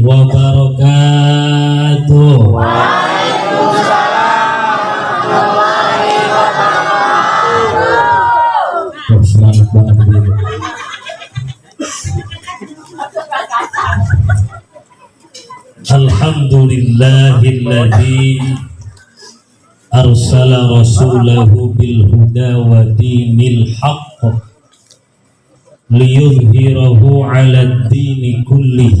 wabarakatuh. Oh, semangat banget gitu. Alhamdulillahilladzi arsala rasulahu bil huda wa dinil haqq liyudhhirahu 'ala ad-dini kullih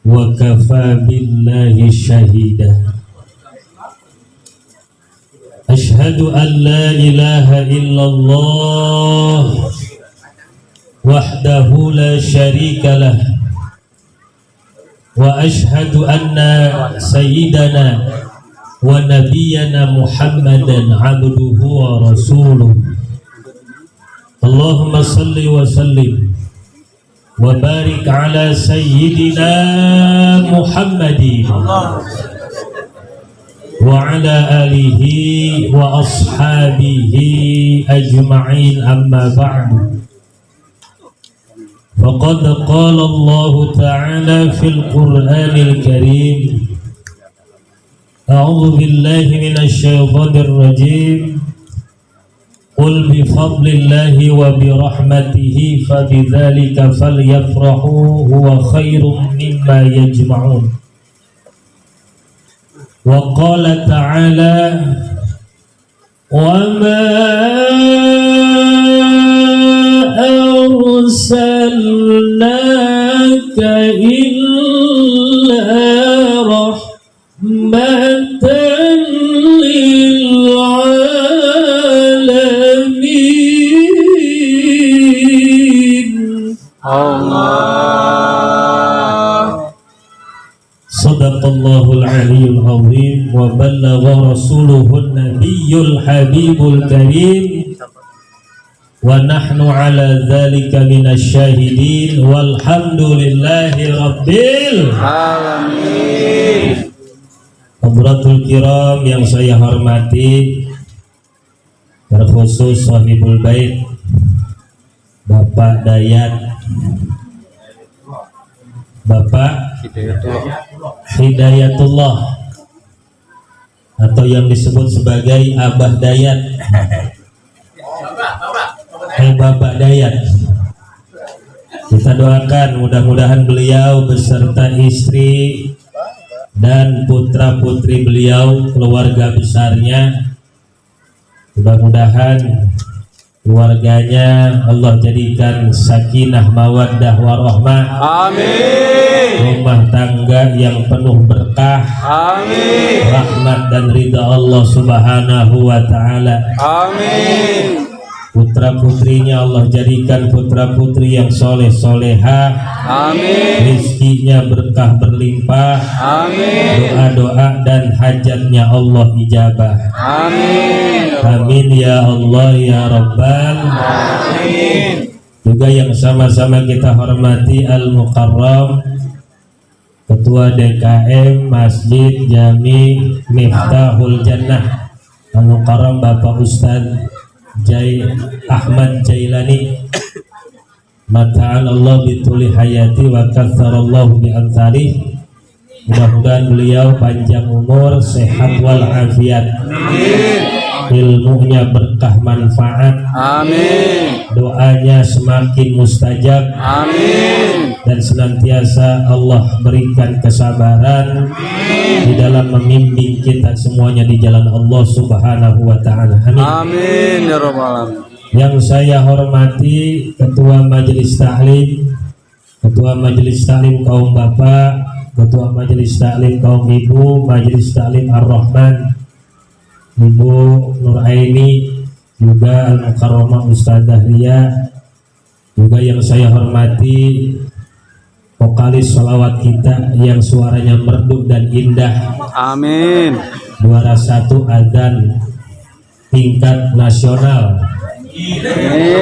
wa kafa billahi shahida. Ashhadu an la ilaha illallah wahdahu la syarika lah wa ashhadu anna sayyidana wa nabiyyana Muhammadan abduhu wa rasuluh. Allahumma salli wa sallim wa barik ala sayyidina Muhammadin wa ala alihi wa ashabihi ajma'in, amma ba'du. Faqad qala Allah ta'ala fil Qur'anil Karim, a'udzu billahi minasy syaithanir rajim. Qul bi fadlillahi wa bi rahmatihi fabidzalika falyafrahu huwa khairum mimma yajma'un. Wa qala ta'ala wa ma arsalnaka illa rahmatan lil alamin. Allah. Sadaqallahul aliyyul azim wa ballagha rasuluhun nabiyyul habibul karim wa nahnu ala dzalika minasy syahidin walhamdulillahi rabbil alamin. Hadratul kiram yang saya hormati, terkhusus sahibul bait Bapak Dayat, Bapak Hidayatullah atau yang disebut sebagai Abah Dayat, Bapak Dayat. Kita doakan mudah-mudahan beliau beserta istri dan putra-putri beliau, keluarga besarnya, mudah-mudahan keluarganya Allah jadikan sakinah mawaddah warahmah. Amin. Rumah tangga yang penuh berkah. Amin. Rahmat dan ridha Allah subhanahu wa ta'ala. Amin. Putra putrinya Allah jadikan putra putri yang soleh solehah. Amin. Rizkinya berkah berlimpah. Amin. Doa doa dan hajatnya Allah ijabah. Amin. Amin ya Allah ya Rabbal Amin. Juga yang sama-sama kita hormati Al Mukarram, Ketua DKM Masjid Jami Miftahul Jannah Al Mukarram Bapak Ustadz Ahmad Jailani, mata'an Allah bituli hayati wa katharallahu bi'anthari. Mudah-mudahan beliau panjang umur, sehat walafiat, ilmunya berkah manfaat, amin. Doanya semakin mustajab, amin. Dan senantiasa Allah berikan kesabaran, amin. Di dalam membimbing kita semuanya di jalan Allah subhanahu wa ta'ala. Amin. Amin ya rabbal alamin. Yang saya hormati Ketua Majelis Ta'lim, Ketua Majelis Ta'lim kaum bapak, Ketua Majelis Ta'lim kaum ibu, Majelis Ta'lim Ar-Rahman Ibu Nur Aini, juga Al-Mukarramah Ustadzah Ria, juga yang saya hormati vokalis sholawat kita yang suaranya merdu dan indah. Amin. Juara 1 adzan tingkat nasional.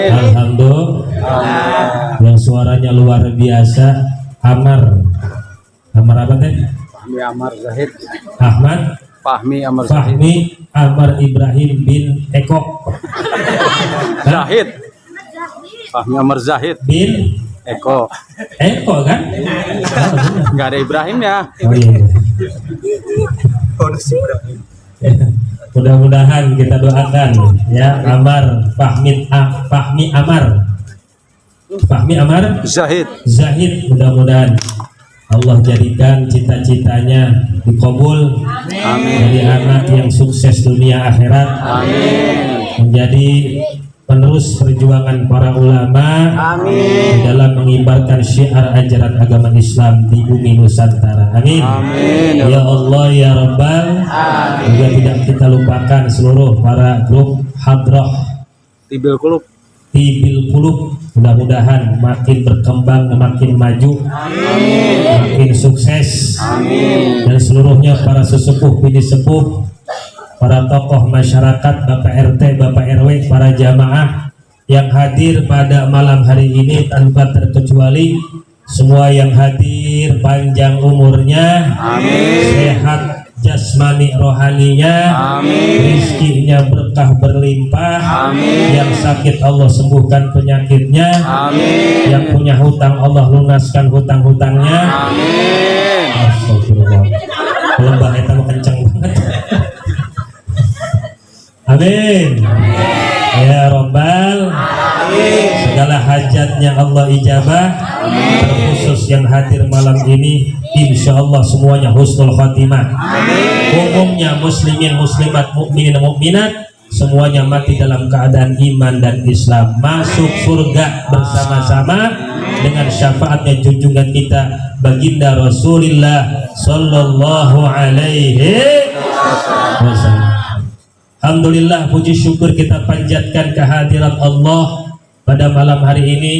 Alhamdulillah. Yang suaranya luar biasa, Amar apa teh? Fahmi Amar Zahid. Ahmad Fahmi Amar Zahid. Fahmi Amar Ibrahim bin Eko Zahid. Fahmi Amar Zahid bin Eko. Eko kan? Nggak ada Ibrahim ya. Oh iya. Mudah-mudahan kita doakan ya Amar Fahmi Amar Zahid. mudah-mudahan Allah jadikan cita-citanya dikabul. Amin. Jadi anak yang sukses dunia akhirat. Amin. Menjadi penerus perjuangan para ulama. Amin. Dalam mengibarkan syiar ajaran agama Islam di bumi Nusantara. Amin. Amin. Ya Allah ya Rabbal. Juga tidak kita lupakan seluruh para grup hadrah Tibil Kulub. Tibil Kulub, mudah-mudahan makin berkembang, makin maju. Amin. Makin sukses. Amin. Dan seluruhnya para sesepuh, bini sepuh, para tokoh masyarakat, Bapak RT, Bapak RW, para jamaah yang hadir pada malam hari ini tanpa terkecuali. Semua yang hadir panjang umurnya. Amin. Sehat jasmani rohaninya. Amin. Rizkinya berkah berlimpah. Amin. Yang sakit Allah sembuhkan penyakitnya. Amin. Yang punya hutang Allah lunaskan hutang-hutangnya. Amin. Astagfirullah. Lembah itu mau kencang banget. Amin. Ya Rabbal. Segala hajatnya Allah ijabah. Terkhusus yang hadir malam ini, insya Allah semuanya husnul khatimah. Umumnya muslimin muslimat mukminin mukminat semuanya mati dalam keadaan iman dan Islam, masuk surga bersama-sama dengan syafaatnya junjungan kita baginda Rasulullah sallallahu alaihi wasallam. Alhamdulillah, puji syukur kita panjatkan kehadirat Allah pada malam hari ini.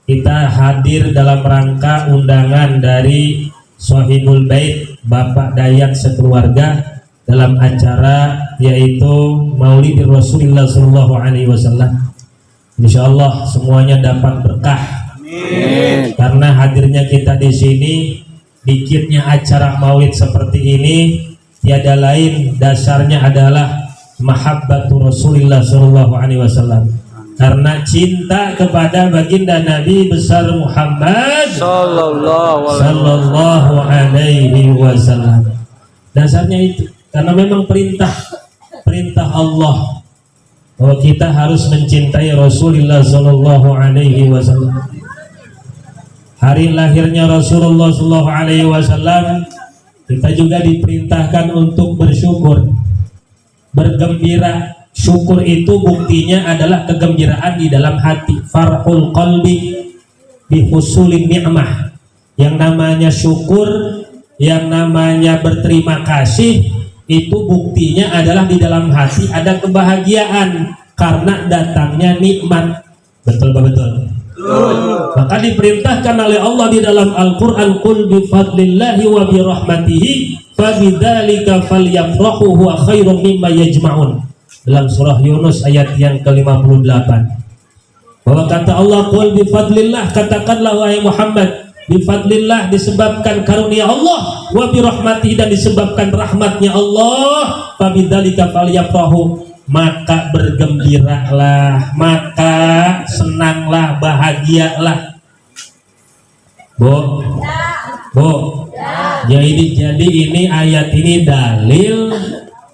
Kita hadir dalam rangka undangan dari Sohibul Bait Bapak Dayat sekeluarga dalam acara yaitu Maulid Rasulullah sallallahu alaihi wasallam. Insyaallah semuanya dapat berkah. Amin. Karena hadirnya kita di sini, dikitnya acara Maulid seperti ini tiada lain dasarnya adalah mahabbatu Rasulullah sallallahu alaihi wasallam. Karena cinta kepada baginda Nabi besar Muhammad sallallahu alaihi wasallam. Dasarnya itu, karena memang perintah Allah bahwa kita harus mencintai Rasulullah sallallahu alaihi wasallam. Hari lahirnya Rasulullah sallallahu alaihi wasallam, kita juga diperintahkan untuk bersyukur, bergembira. Syukur itu buktinya adalah kegembiraan di dalam hati, farhul qalbi bi husulin ni'mah. Yang namanya syukur, yang namanya berterima kasih, itu buktinya adalah di dalam hati ada kebahagiaan karena datangnya nikmat. Betul betul. Maka diperintahkan oleh Allah di dalam Al-Qur'an, qul bi fadlillahi wa bi rahmatihi fabidzalika falyafrahu huwa khairum mimma yajma'un. Dalam surah Yunus ayat yang ke-58, bahwa kata Allah, qul bi fadlillah, katakanlah wahai Muhammad, bi fadlillah disebabkan karunia Allah, wa bi rahmatihi dan disebabkan rahmatnya Allah, fabidzalika falyafrahu, maka bergembiralah, maka senanglah, bahagialah. Jadi ini ayat ini dalil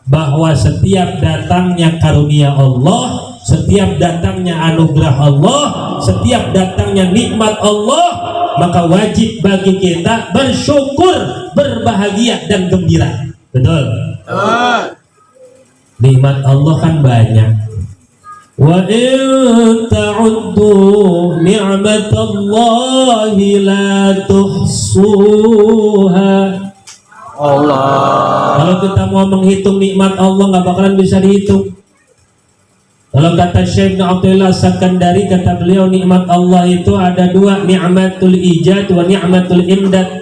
bahwa setiap datangnya karunia Allah, setiap datangnya anugerah Allah, setiap datangnya nikmat Allah, maka wajib bagi kita bersyukur, berbahagia dan gembira. Betul? Nikmat Allah kan banyak. Wa in ta'uddu ni'matallahi la tuhsuha. Allah. Kalau kita mau menghitung nikmat Allah nggak bakalan bisa dihitung. Kalau kata Syekh Abdullah Sakandari, kata beliau, nikmat Allah itu ada dua, ni'matul ijad wa ni'matul imdad.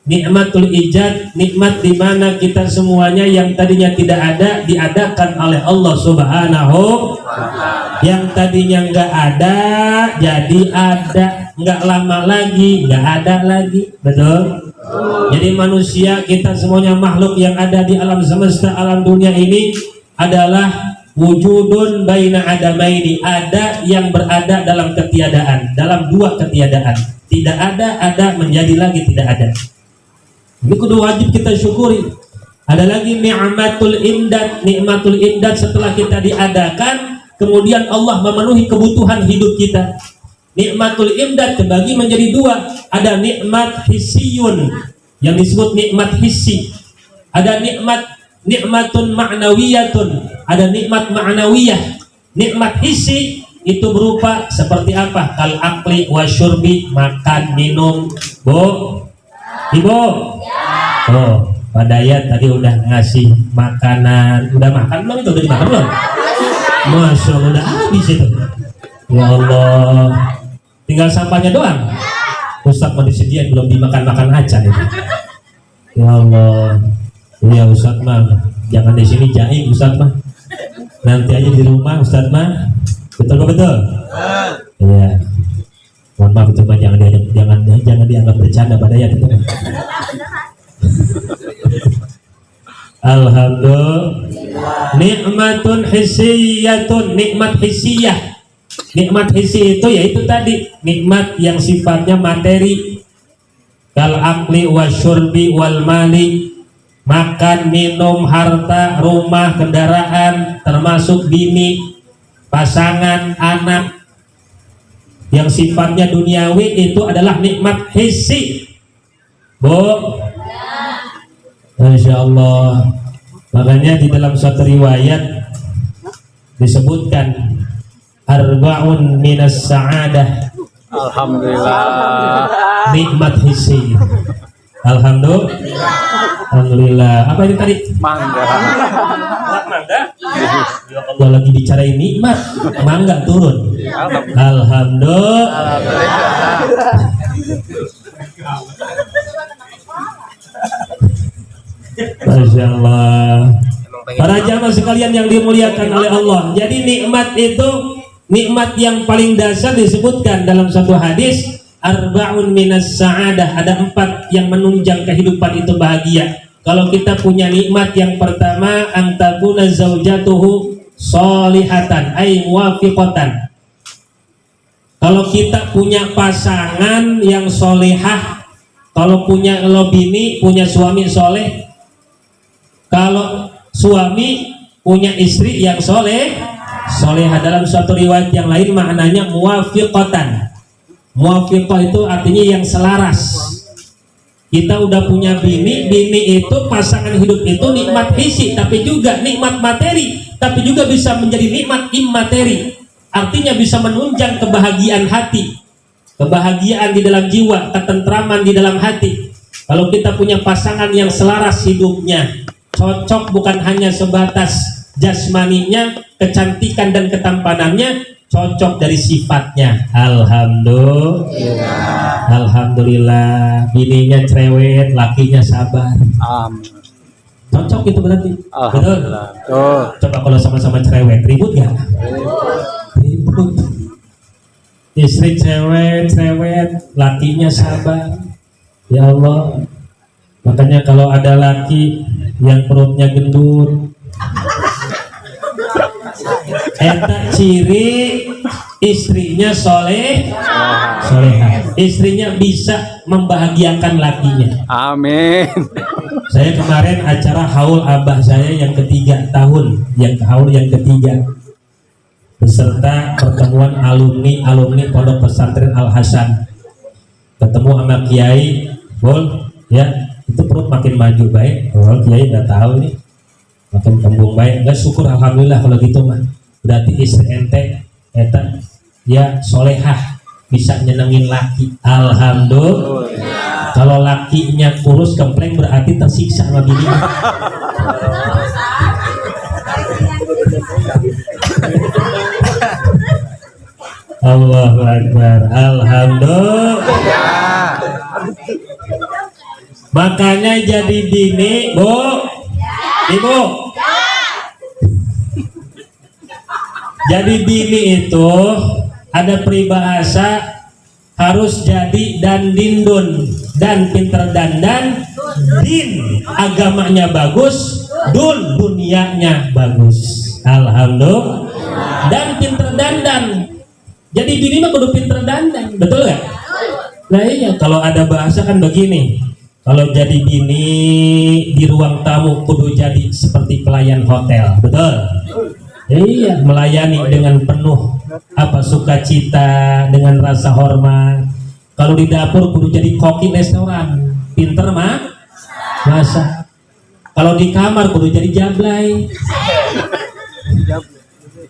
Nikmatul ijad, nikmat di mana kita semuanya yang tadinya tidak ada diadakan oleh Allah Subhanahu. Yang tadinya nggak ada jadi ada, nggak lama lagi nggak ada lagi. Betul? Jadi manusia, kita semuanya makhluk yang ada di alam semesta, alam dunia ini adalah wujudun baina adamaini, ada yang berada dalam ketiadaan, dalam dua ketiadaan. Tidak ada menjadi lagi tidak ada. Ini kudu wajib kita syukuri. Ada lagi ni'matul imdad. Nikmatul imdad setelah kita diadakan, kemudian Allah memenuhi kebutuhan hidup kita. Nikmatul imdad terbagi menjadi dua. Ada nikmat hissiyun yang disebut nikmat hissi. Ada nikmatun ma'nawiyatun, ada nikmat ma'nawiyah. Nikmat hissi itu berupa seperti apa? Kal akli wa syurbi, makan, minum. Ibu. Oh, Pak Dayat tadi udah ngasih makanan. Udah makan belum itu? Udah dimakan belum? Masya Allah, udah habis itu. Ya Allah, tinggal sampahnya doang. Ustaz mau disediain, belum dimakan-makan aja itu. Ya Allah. Iya Ustaz mah, jangan di sini jaim Ustaz mah. Nanti aja di rumah Ustaz mah. Betul? Iya. Mohon maaf itu mah jangan dianggap bercanda pada ya itu. Alhamdulillah. Nikmatun hissiyatun, nikmat hissiyah. Nikmat hissi itu yaitu tadi nikmat yang sifatnya materi. Kal akli wasyurbi wal mali, makan, minum, harta, rumah, kendaraan, termasuk bini, pasangan, anak. Yang sifatnya duniawi itu adalah nikmat hissi. Masya Allah. Makanya di dalam suatu riwayat disebutkan arba'un minas sa'adah. Alhamdulillah. Nikmat hissi. Alhamdulillah. Apa ini tadi? Mangga. Ya Allah, lagi bicara nikmat, mangga turun. Alhamdulillah. Masya Allah. Para jamaah sekalian yang dimuliakan oleh Allah. Jadi nikmat itu, nikmat yang paling dasar disebutkan dalam satu hadis, arba'un minas sa'adah, ada 4 yang menunjang kehidupan itu bahagia. Kalau kita punya nikmat yang pertama, antakuna zaujatuhu solihatan ay muwafiqatan. Kalau kita punya pasangan yang solehah, kalau punya bini punya suami soleh, kalau suami punya istri yang solehah. Dalam suatu riwayat yang lain maknanya muwafiqatan. Muwafiqah itu artinya yang selaras. Kita udah punya bini itu pasangan hidup itu nikmat hissi, tapi juga nikmat materi, tapi juga bisa menjadi nikmat immateri. Artinya bisa menunjang kebahagiaan hati, kebahagiaan di dalam jiwa, ketentraman di dalam hati. Kalau kita punya pasangan yang selaras hidupnya, cocok bukan hanya sebatas jasmaninya, kecantikan dan ketampanannya, cocok dari sifatnya. Alhamdulillah. Bininya cerewet, lakinya sabar. Cocok itu berarti. Betul. Coba kalau sama-sama cerewet, ribut ya? Ribut. Istri cerewet, lakinya sabar. Ya Allah. Makanya kalau ada laki yang perutnya gendut, eta ciri istrinya solehah. Istrinya bisa membahagiakan lakinya. Amin. Saya kemarin acara haul abah saya yang ketiga tahun, haul yang ketiga, beserta pertemuan alumni Pondok Pesantren Al Hasan. Ketemu sama Kiai, ya itu perut makin maju baik. Kiai nggak tahu nih, makin kembung baik. Nggak, syukur alhamdulillah kalau gitu mah. Berarti istri ente eta ya solehah, bisa nyenengin laki. Alhamdulillah. Kalau lakinya kurus kempleng berarti tersiksa sama bini. Allahu Akbar. Alhamdulillah. Makanya jadi bini, Ibu. Jadi bini itu ada peribahasa harus jadi dan dindun, dan pinter dandan, din agamanya bagus, dun dunianya bagus. Alhamdulillah. Dan pinter dandan. Jadi bini mah kudu pinter dandan, betul gak? Nah iya, kalau ada bahasa kan begini. Kalau jadi bini di ruang tamu kudu jadi seperti pelayan hotel, betul? Iya, melayani dengan penuh sukacita, dengan rasa hormat. Kalau di dapur kudu jadi koki restoran, pinter mah masak. Kalau di kamar kudu jadi jablay.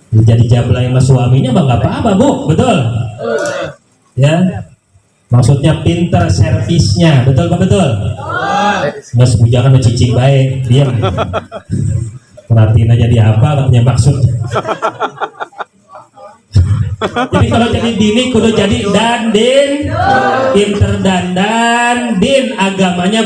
Jadi jablay sama suaminya mah nggak apa-apa, Bu, betul? Ya, maksudnya pinter servisnya, betul Pak, betul? Nggak sebujangan cicing baik, diam. Perhatiin aja dia apa katanya maksudnya. Jadi kalau jadi bini kudu jadi dandin, pinter dandan, din agamanya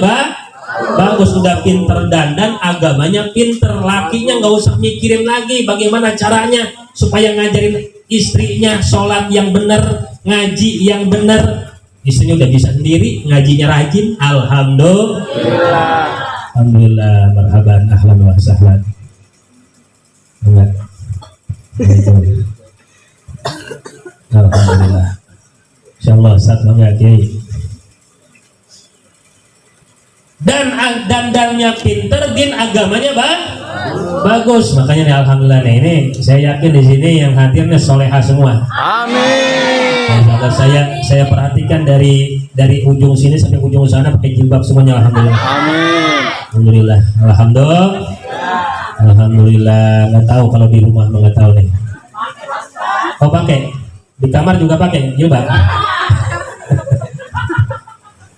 bagus, udah pinter dandan, agamanya pinter, lakinya nggak usah mikirin lagi bagaimana caranya supaya ngajarin istrinya sholat yang bener, ngaji yang bener. Istrinya udah bisa sendiri, ngajinya rajin, alhamdulillah. Alhamdulillah, marhaban, ahlan wa sahlan. Enggak. Alhamdulillah. Insyaallah saat mangga Kiai. Dan dandannya pinter, din agamanya bagus. Makanya nih alhamdulillah nih, ini saya yakin di sini yang hadirnya soleha semua. Amin. Nah, saya perhatikan dari ujung sini sampai ujung sana pakai jilbab semuanya, alhamdulillah. Amin. Alhamdulillah. Alhamdulillah. Nggak tahu kalau di rumah nggak tahu nih. Oh pakai di kamar juga pakai jilbab.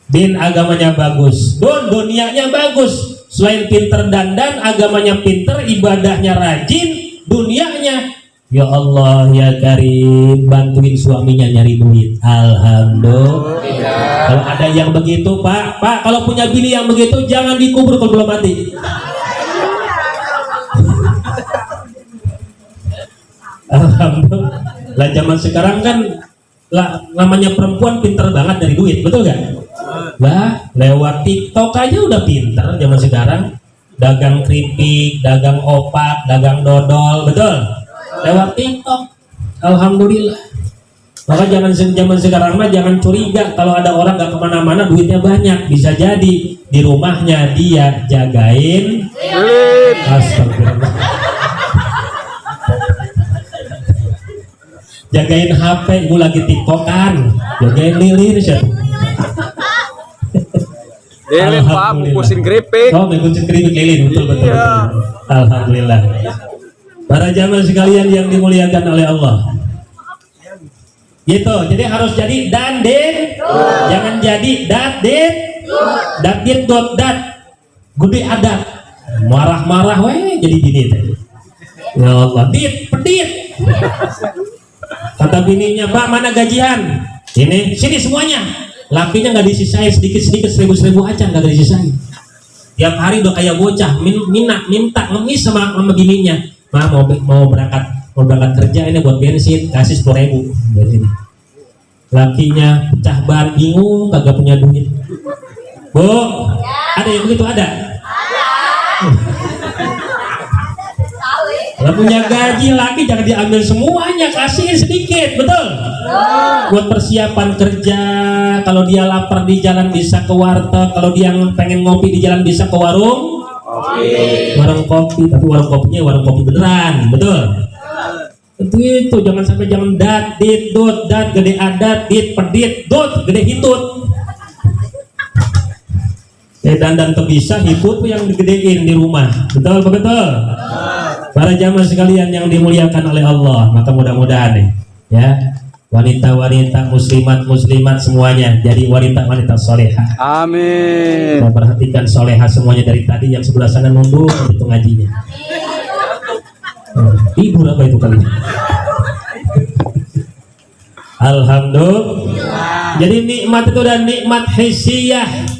Din agamanya bagus, dunianya bagus. Selain pinter dandan, agamanya pinter, ibadahnya rajin, dunianya ya Allah ya Karim, bantuin suaminya nyari duit. Alhamdulillah. Kalau ada yang begitu Pak, kalau punya bini yang begitu jangan dikubur kalau belum mati. Alhamdulillah. Lah zaman sekarang kan namanya perempuan pinter banget dari duit, betul gak? Lah lewat TikTok aja udah pinter zaman sekarang, dagang keripik, dagang opak, dagang dodol, betul? Lewat TikTok, alhamdulillah. Maka zaman sekarang mah jangan curiga kalau ada orang gak kemana-mana duitnya banyak, bisa jadi di rumahnya dia jagain. Astagfirullah. Jagain HP, gue lagi tiktokan, jagain lilin siapa? Lilin Pak, bungkusin keripik. Oh, bungkusin keripik lilin, betul. Iya. Alhamdulillah. Para jamaah sekalian yang dimuliakan oleh Allah. Gitu, jadi harus jadi dandin, jangan jadi datdit. Datdit dot dat, gede adat. Marah-marah, weh jadi bini teh. Ya Allah, pedit. Kata bininya, Pak mana gajian? Ini, sini semuanya. Lakinya nggak disisain, sedikit-sedikit, 1000 aja nggak disisain. Tiap hari udah kayak bocah, minta ngemis sama bininya. Ma mau berangkat kerja ini buat bensin, kasih 10.000 bensin. Lakinya pecah ban, bingung, kagak punya duit. Bu, ada yang begitu ada? Kalau punya gaji laki jangan diambil semuanya, kasihin sedikit, betul? Buat persiapan kerja, kalau dia lapar di jalan bisa ke warteg, kalau dia pengen ngopi di jalan bisa ke warung kopi, tapi warung kopinya warung kopi beneran, betul? Itu jangan sampai jangan dat, dit, dot, dat, gede adat, dit, pedit, dot, gede hitut. Dan bisa hitut yang digedein di rumah, betul? Para jamaah sekalian yang dimuliakan oleh Allah, maka mudah-mudahan nih, ya, wanita-wanita muslimat semuanya jadi wanita-wanita soleha. Amin. Kita perhatikan soleha semuanya dari tadi, yang sebelah sana nunduk itu ngajinya. Tidur apa itu kali? Alhamdulillah. Jadi nikmat itu dan nikmat hisiyah,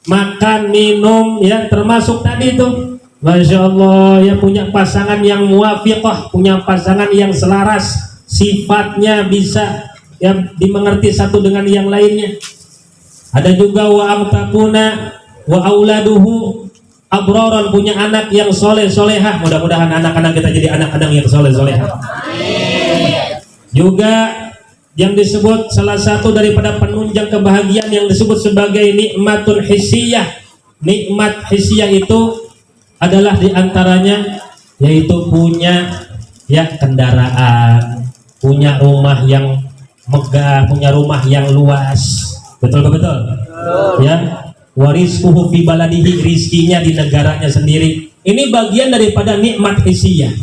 makan minum ya, termasuk tadi itu. Masya Allah ya, punya pasangan yang muwafiqah, punya pasangan yang selaras, sifatnya bisa ya dimengerti satu dengan yang lainnya. Ada juga wa amtakuna wa auladuhu abroron, punya anak yang soleh solehah. Mudah-mudahan anak-anak kita jadi anak-anak yang soleh solehah. Juga yang disebut salah satu daripada penunjang kebahagiaan yang disebut sebagai nikmatun hissiyah. Nikmat hissiyah itu adalah diantaranya yaitu punya ya kendaraan, punya rumah yang megah, punya rumah yang luas. Betul betul. Ya. Wariskuhu fi baladihi, rizkinya di negaranya sendiri. Ini bagian daripada nikmat hissiyah.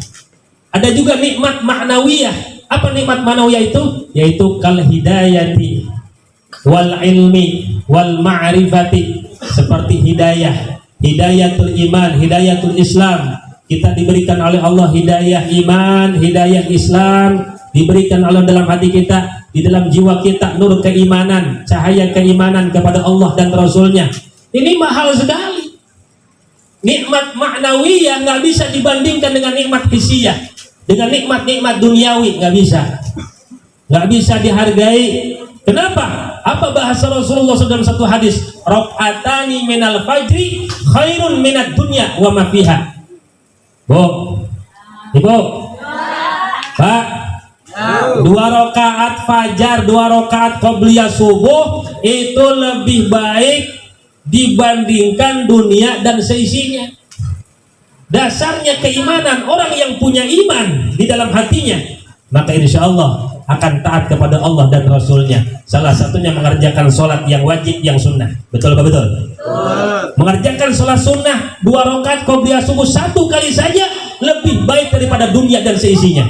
Ada juga nikmat ma'nawiyah. Apa nikmat ma'nawiyah itu? Yaitu kal hidayati wal ilmi wal ma'rifati, seperti hidayah, hidayatul iman, hidayatul Islam. Kita diberikan oleh Allah hidayah iman, hidayah Islam, diberikan Allah dalam hati kita, di dalam jiwa kita nur keimanan, cahaya keimanan kepada Allah dan Rasulnya. Ini mahal sekali. Nikmat ma'nawiyah nggak bisa dibandingkan dengan nikmat hissiyah, dengan nikmat-nikmat duniawi, nggak bisa dihargai. Kenapa? Apa bahasa Rasulullah dalam satu hadis? Rok'atani minal fajri khairun minad dunya wa ma fiha. Bu, Ibu, Pak, 2 rakaat fajar, 2 rakaat qobliyah subuh itu lebih baik dibandingkan dunia dan seisinya. Dasarnya keimanan. Orang yang punya iman di dalam hatinya, maka insya Allah akan taat kepada Allah dan Rasulnya. Salah satunya mengerjakan sholat yang wajib, yang sunnah. Betul apa betul? Mengerjakan sholat sunnah 2 rakaat qobliyah subuh 1 kali saja lebih baik daripada dunia dan seisinya.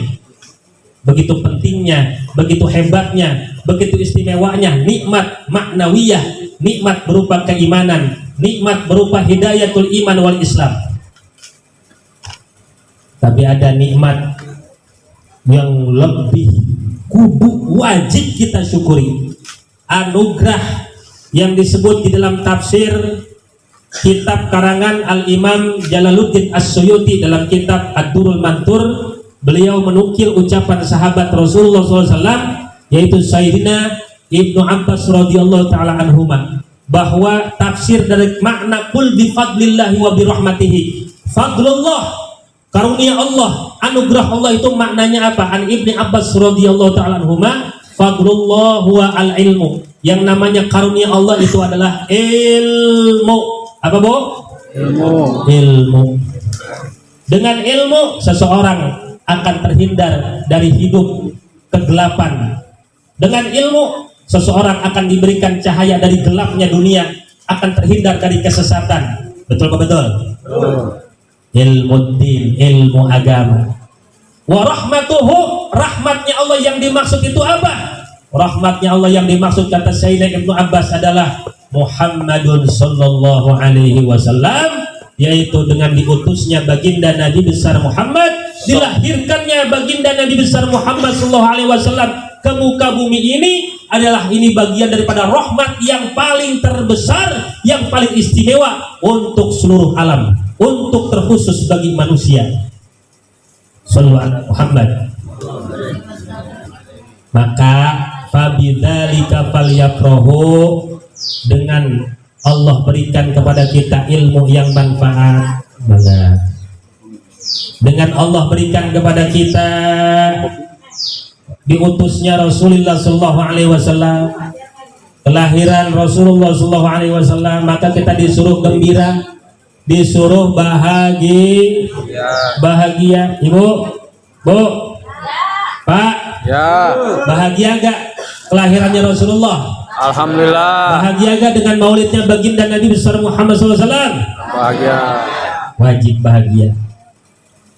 Begitu pentingnya, begitu hebatnya, begitu istimewanya nikmat maknawiyah, nikmat berupa keimanan, nikmat berupa hidayatul iman wal Islam. Tapi ada nikmat yang lebih kudu wajib kita syukuri. Anugerah yang disebut di dalam tafsir kitab karangan Al-Imam Jalaluddin As-Suyuti dalam kitab Ad-Durrul Manthur. Beliau menukil ucapan sahabat Rasulullah SAW, yaitu Sayyidina Ibnu Abbas radhiyallahu ta'ala anhuma, bahwa tafsir dari makna kul bi fadlillahi wa bi rahmatihi. Fadlullah, karunia Allah, anugerah Allah itu maknanya apa? An Ibni Abbas radhiyallahu ta'ala anhuma, fadlullah wa al ilmu. Yang namanya karunia Allah itu adalah ilmu. Apa Bu? Ilmu. Dengan ilmu seseorang akan terhindar dari hidup kegelapan. Dengan ilmu seseorang akan diberikan cahaya dari gelapnya dunia, akan terhindar dari kesesatan. Betul apa betul? Ilmu din, ilmu agama. Wa rahmatuhu, rahmatnya Allah yang dimaksud itu apa? Rahmatnya Allah yang dimaksud kata Sayyidina Ibnu Abbas adalah Muhammadun sallallahu alaihi wasallam, yaitu dengan diutusnya baginda Nabi besar Muhammad, dilahirkannya baginda Nabi besar Muhammad sallallahu alaihi wasallam ke muka bumi ini adalah ini bagian daripada rahmat yang paling terbesar, yang paling istimewa untuk seluruh alam, untuk terkhusus bagi manusia. Sallallahu alaihi Muhammad. Maka fabidzalika falyafrahu, dengan Allah berikan kepada kita ilmu yang manfaat. Dengan Allah berikan kepada kita diutusnya Rasulullah sallallahu alaihi wasallam, kelahiran Rasulullah sallallahu alaihi wasallam, maka kita disuruh gembira, disuruh bahagia. Ibu, Bu, Pak, Ya. Bahagia gak kelahirannya Rasulullah? Alhamdulillah. Bahagia gak dengan maulidnya baginda Nabi besar Muhammad SAW? Bahagia. Wajib bahagia.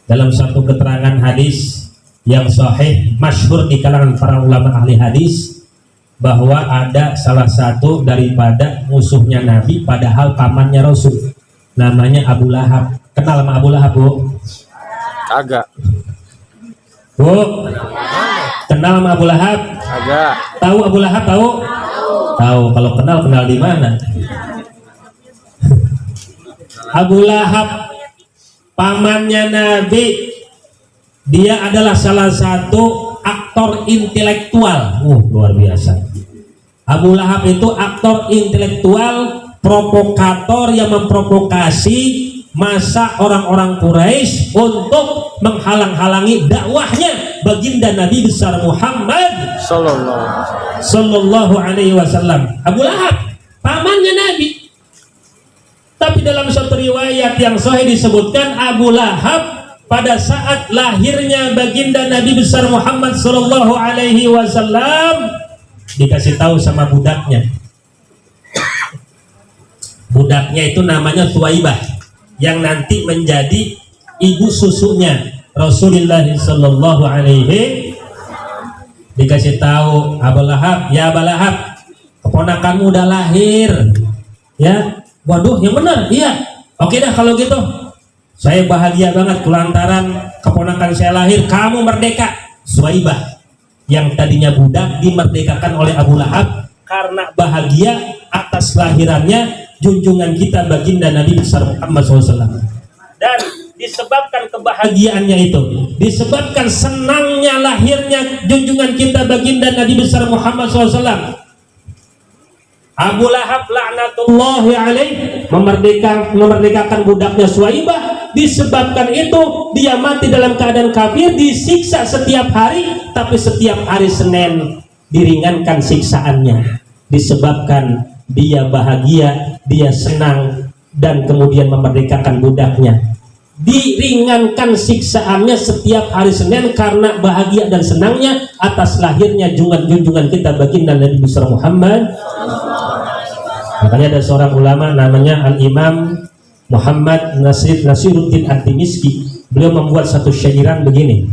Dalam satu keterangan hadis yang sahih, masyhur di kalangan para ulama ahli hadis, bahwa ada salah satu daripada musuhnya Nabi, padahal pamannya Rasul, namanya Abu Lahab. Kenal sama Abu Lahab, Bu? Agak. Bu? Kenal sama Abu Lahab? Agak. Tahu Abu Lahab? Tahu? Tahu. Kalau kenal di mana? Abu Lahab pamannya Nabi, dia adalah salah satu aktor intelektual. Luar biasa. Abu Lahab itu aktor intelektual, provokator yang memprovokasi masa orang-orang Quraisy untuk menghalang-halangi dakwahnya baginda Nabi besar Muhammad sallallahu alaihi wasallam. Abu Lahab pamannya Nabi. Tapi dalam satu riwayat yang sahih disebutkan Abu Lahab pada saat lahirnya baginda Nabi besar Muhammad sallallahu alaihi wasallam dikasih tahu sama budaknya. Budaknya itu namanya Thuwaibah, yang nanti menjadi ibu susunya Rasulullah sallallahu alaihi. Dikasih tahu Abu Lahab, ya Abu Lahab, keponakanmu udah lahir. Ya, waduh, yang benar, iya. Oke dah kalau gitu. Saya bahagia banget kelantaran keponakan saya lahir, kamu merdeka. Thuwaibah yang tadinya budak dimerdekakan oleh Abu Lahab karena bahagia atas lahirannya junjungan kita baginda Nabi besar Muhammad SAW. Dan disebabkan kebahagiaannya itu, disebabkan senangnya lahirnya junjungan kita baginda Nabi besar Muhammad SAW, Abu Lahab laknatullahi alaih memerdekakan budaknya Thuwaibah. Disebabkan itu dia mati dalam keadaan kafir, disiksa setiap hari, tapi setiap hari Senin diringankan siksaannya disebabkan dia bahagia, dia senang, dan kemudian memerdekakan budaknya. Diringankan siksaannya setiap hari Senin karena bahagia dan senangnya atas lahirnya junjungan kita baginda Nabi besar Muhammad. Makanya ada seorang ulama namanya Al-Imam Muhammad Nasiruddin At-Timiski. Beliau membuat satu syairan begini: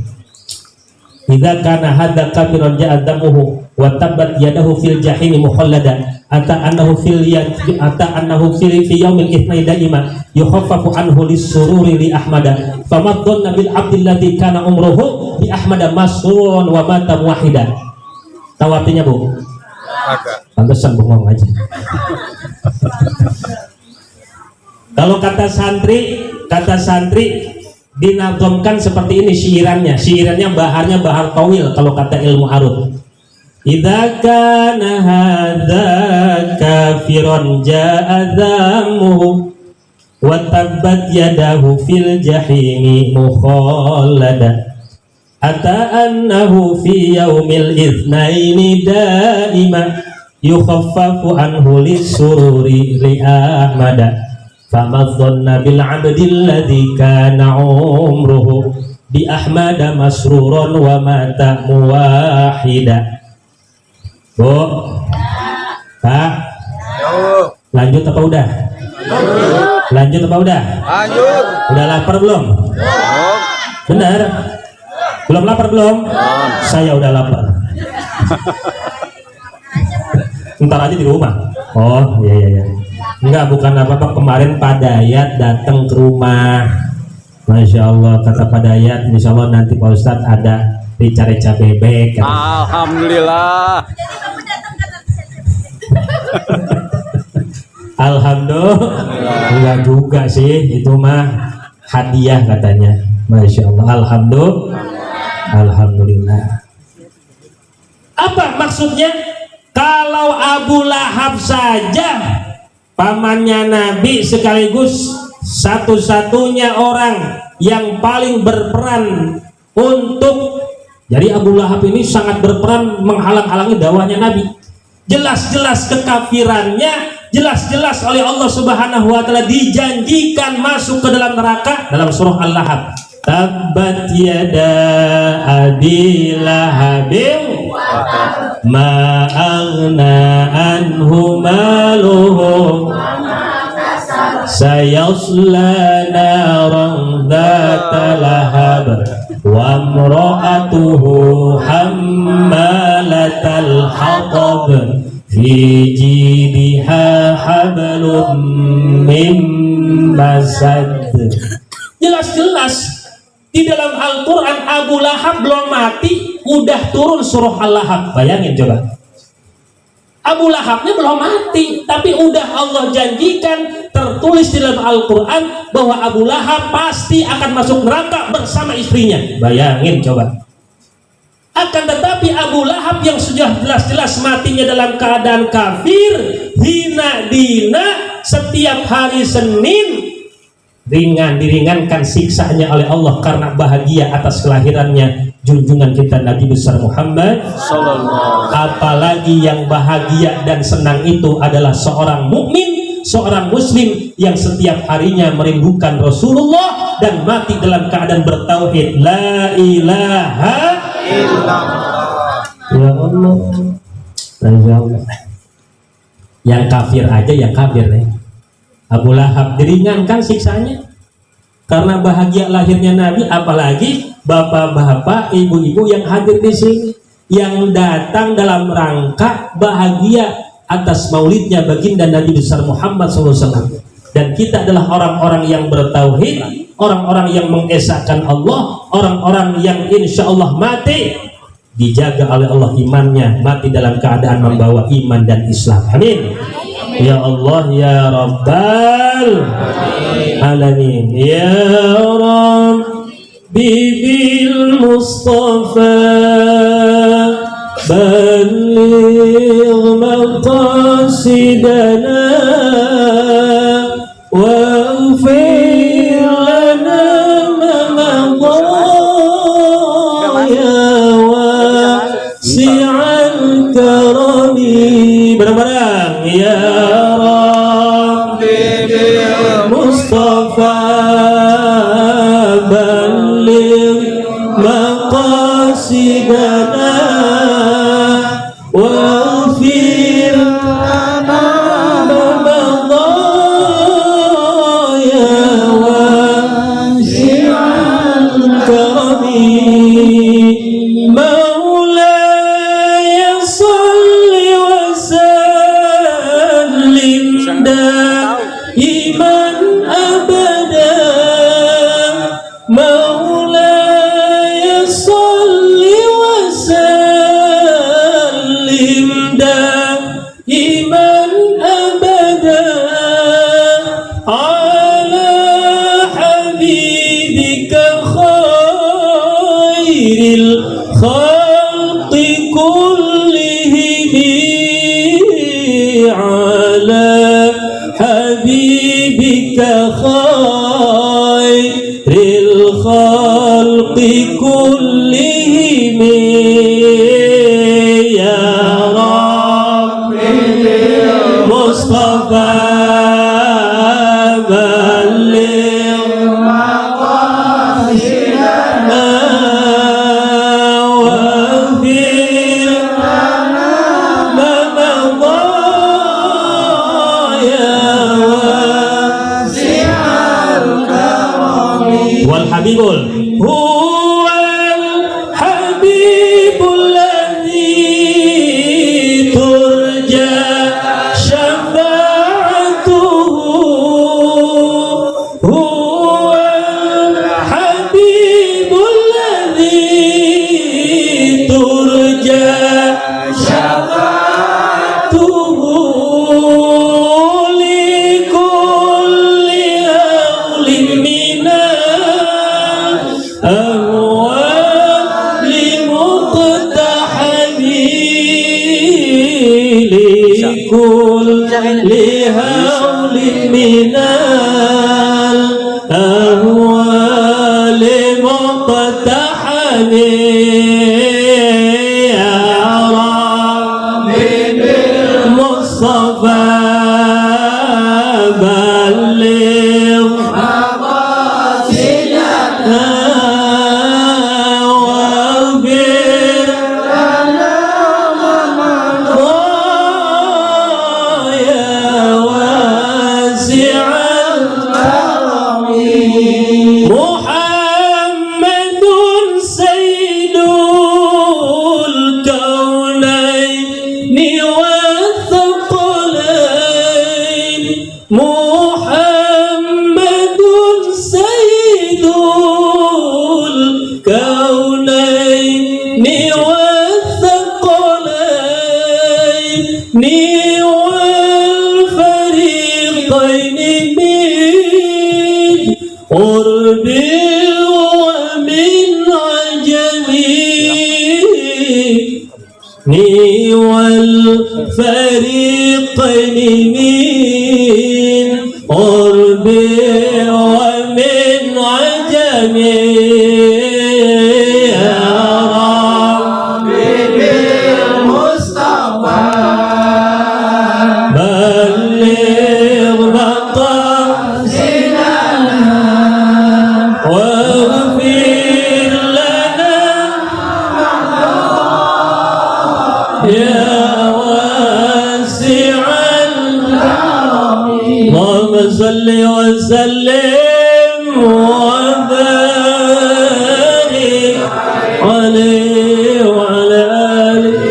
idza kana hadza kafiran ja'a damuhu wa tabbat yadahu fil jahimi mukhallada ata annahu fi yaumil itsnai daima yukhaffafu anhu lis-sururi li ahmada famadhanna bil abdil ladzi kana umruhu bi ahmada masrurun wa mata muwahhida. Tahu artinya, Bu? Agak. Pantesan bengong aja. Kalau kata santri dinazamkan seperti ini syirannya. Syirannya baharnya bahar tawil kalau kata ilmu arud. Idza kana hadza kafiran ja'a dhammuhu wa tabbat yadahu fil jahimi mukhallada ata annahu fi yaumil itsnaini daima yukhaffafu anhu lis-sururi li ahmada famadhanna bil abdil ladzi kana umruhu bi ahmada masruran wa mata muwahhida. Bu, Pak, lanjut apa udah? Lanjut apa udah? Lanjut. Udah lapar belum? Benar? Belum lapar belum? Saya udah lapar. Ntar aja di rumah. Oh iya. Enggak, bukan apa-apa. Kemarin Pak Dayat datang ke rumah. Masya Allah, kata Pak Dayat, insya Allah nanti Pak Ustadz ada rica-rica bebek. Alhamdulillah. Alhamdulillah. Enggak juga sih, itu mah hadiah katanya. Masya Allah. Alhamdulillah. Apa maksudnya? Kalau Abu Lahab saja pamannya Nabi sekaligus satu-satunya orang yang paling berperan untuk, jadi Abu Lahab ini sangat berperan menghalang-halangi dakwahnya Nabi. Jelas-jelas kekafirannya, jelas-jelas oleh Allah Subhanahu wa taala dijanjikan masuk ke dalam neraka dalam surah Al-Lahab. Tabbat yada abi lahabin ma aghna anhu maluhu sayasla naran dzata lahab wa imra'atuhu hammalatal hatab fi jidha hablum min masad. Jelas-jelas di dalam Al-Quran Abu Lahab belum mati udah turun surah Al-Lahab. Bayangin coba, Abu Lahabnya belum mati tapi udah Allah janjikan, tertulis di dalam Al-Quran bahwa Abu Lahab pasti akan masuk neraka bersama istrinya. Bayangin coba. Akan tetapi Abu Lahab yang sudah jelas-jelas matinya dalam keadaan kafir, hina dina, setiap hari Senin diringankan siksanya oleh Allah karena bahagia atas kelahirannya junjungan kita Nabi besar Muhammad sallallahu. Apalagi yang bahagia dan senang itu adalah seorang mukmin, seorang muslim yang setiap harinya merindukan Rasulullah dan mati dalam keadaan bertauhid la ilaha illallah. Ya Allah, ya Allah. Yang kafir aja yang kafir nih. Abu Lahab diringankan siksanya karena bahagia lahirnya Nabi, apalagi bapak-bapak, ibu-ibu yang hadir di sini yang datang dalam rangka bahagia atas maulidnya baginda Nabi besar Muhammad SAW. Dan kita adalah orang-orang yang bertauhid, orang-orang yang mengesahkan Allah, orang-orang yang insya Allah mati dijaga oleh Allah imannya, mati dalam keadaan membawa iman dan Islam. Amin. Ya Allah ya Rabbal Alamin. Ya Rabbi bil Mustafa balligh maqasidana waghfir lana ma madha ya wasi'al karami. Barang-barang ya Mustafa balligh maqasidana waghfir lana ma madha ya wasi'al karami. Maulaya salli wa sallim daiman abada. Maulaya salli wa sallim daiman abada ala habibika khairil khalqi kullihim ala habibika khairil khalqi kullihim ya Rabbi Mustafa balligh maqasidana waghfir lana ma madha ya wasi'al karami. Wal habibul huwal habibul ladzi turja syafa'atuhu. Huwal habibul ladzi turja syafa'atuhu li kulli hawlin minal ahwali muqtahami li kulli hawlin minal ahwali muqtahami ya Rabbi bil Mustafa balligh maqasidana waghfir lana ma madha ya wasi'al karami. Muhammadun sayyidul kaunaini wa thaqalain. Muhammadun sayyidul kaunaini wa thaqalain wal fariqaini min qurbil wa min ajami wal fariqaini min qurbil wa ya Rabbi bil Mustafa baligh maqasidana waghfir lana ya wasi'al Allahumma salli wa sallim wa barik alaihi wa ala alihi.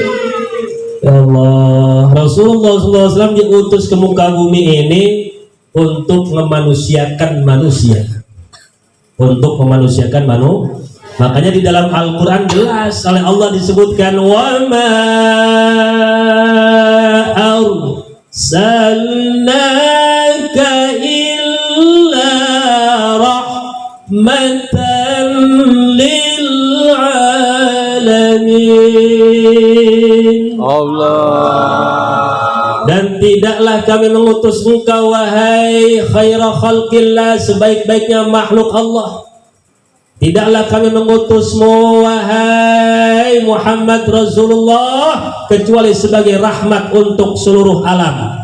Ya Allah, Rasulullah SAW diutus ke muka bumi ini untuk memanusiakan manusia, untuk memanusiakan manusia. Makanya di dalam Al-Quran jelas oleh Allah disebutkan wa ma arsalnaka illa rahmatan lil alamin. Allah. Dan tidaklah kami mengutus engkau wahai khaira khalqillah, sebaik-baiknya makhluk Allah. Tidaklah kami mengutusmu wahai Muhammad Rasulullah kecuali sebagai rahmat untuk seluruh alam.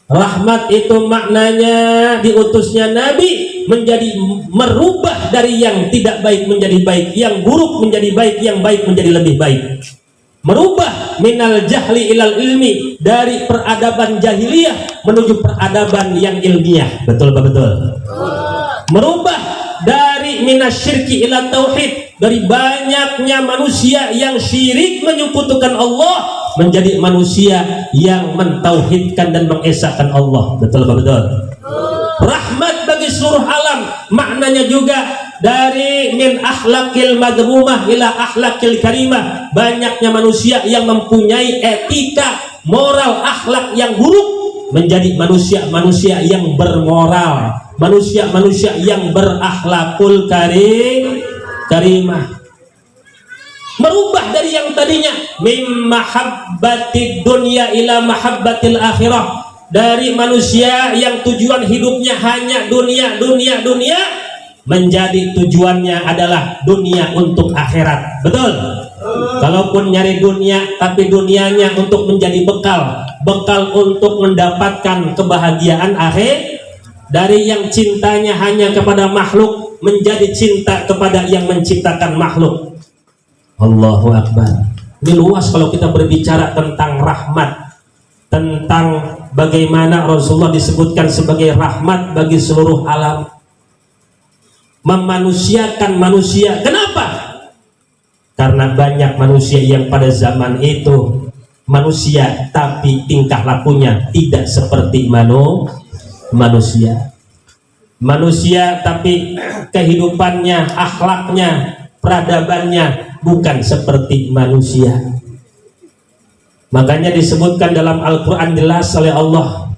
Rahmat itu maknanya diutusnya Nabi menjadi merubah dari yang tidak baik menjadi baik, yang buruk menjadi baik, yang baik menjadi lebih baik. Merubah minal jahli ilal ilmi, dari peradaban jahiliyah menuju peradaban yang ilmiah. Betul betul. Merubah dari minasyirki ila tauhid, dari banyaknya manusia yang syirik menyekutukan Allah menjadi manusia yang mentauhidkan dan mengesahkan Allah. Betul betul. Rahmat bagi seluruh alam, maknanya juga dari min akhlakil madmumah ila akhlakil karimah. Banyaknya manusia yang mempunyai etika, moral, akhlak yang buruk menjadi manusia-manusia yang bermoral, manusia-manusia yang berakhlakul karimah. Merubah dari yang tadinya mim mahabbatid dunya ila mahabbatil akhirah, dari manusia yang tujuan hidupnya hanya dunia menjadi tujuannya adalah dunia untuk akhirat. Betul. Kalaupun nyari dunia tapi dunianya untuk menjadi bekal untuk mendapatkan kebahagiaan akhir, dari yang cintanya hanya kepada makhluk menjadi cinta kepada yang menciptakan makhluk. Allahu Akbar. Ini luas kalau kita berbicara tentang rahmat, tentang bagaimana Rasulullah disebutkan sebagai rahmat bagi seluruh alam, memanusiakan manusia. Kenapa? Karena banyak manusia yang pada zaman itu manusia tapi tingkah lakunya tidak seperti manusia tapi kehidupannya, akhlaknya, peradabannya bukan seperti manusia. Makanya disebutkan dalam Al-Quran jelas oleh Allah,